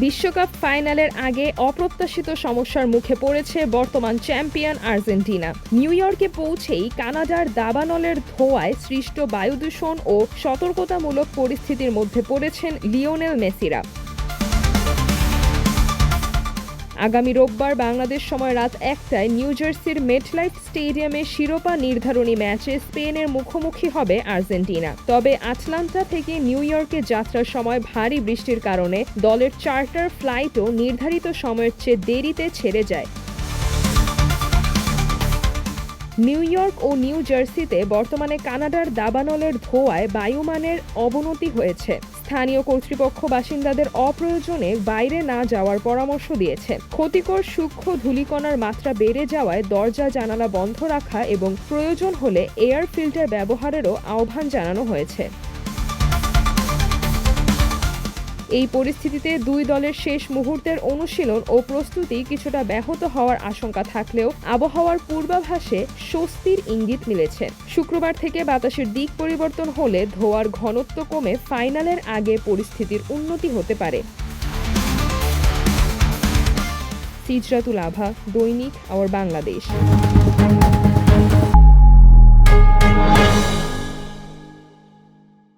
বিশ্বকাপ ফাইনালের আগে অপ্রত্যাশিত সমস্যার মুখে পড়েছে বর্তমান চ্যাম্পিয়ন আর্জেন্টিনা। নিউ ইয়র্কে পৌঁছেই কানাডার দাবানলের ধোঁয়ায় সৃষ্ট বায়ুদূষণ ও সতর্কতামূলক পরিস্থিতির মধ্যে পড়েছেন লিওনেল মেসিরা। আগামী রোববার বাংলাদেশ সময় রাত 1টায় নিউ জার্সির মেটলাইফ স্টেডিয়ামে শিরোপা নির্ধারণী ম্যাচে স্পেনের মুখোমুখি হবে আর্জেন্টিনা। তবে আটলান্টা থেকে নিউ ইয়র্কে যাত্রার সময় ভারী বৃষ্টির কারণে দলের চার্টার ফ্লাইটও নির্ধারিত সময়ের চেয়ে দেরিতে ছেড়ে যায়। নিউ ইয়র্ক ও নিউ জার্সিতে বর্তমানে কানাডার দাবানলের ধোঁয়ায় বায়ুমানের অবনতি হয়েছে। স্থানীয় কর্তৃপক্ষ বাসিন্দাদের অপ্রয়োজনে বাইরে না যাওয়ার পরামর্শ দিয়েছে। ক্ষতিকর সূক্ষ্ম ধূলিকণার মাত্রা বেড়ে যাওয়ায় দরজা জানালা বন্ধ রাখা এবং প্রয়োজন হলে এয়ার ফিল্টার ব্যবহারেরও আহ্বান জানানো হয়েছে। এই পরিস্থিতিতে দুই দলের শেষ মুহূর্তের অনুশীলন ও প্রস্তুতি কিছুটা ব্যাহত হওয়ার আশঙ্কা থাকলেও আবহাওয়ার পূর্বাভাসে স্বস্তির ইঙ্গিত মিলেছে। শুক্রবার থেকে বাতাসের দিক পরিবর্তন হলে ধোঁয়ার ঘনত্ব কমে ফাইনালের আগে পরিস্থিতির উন্নতি হতে পারে। সিজরাতুল আভা, দৈনিক আওয়ার বাংলাদেশ।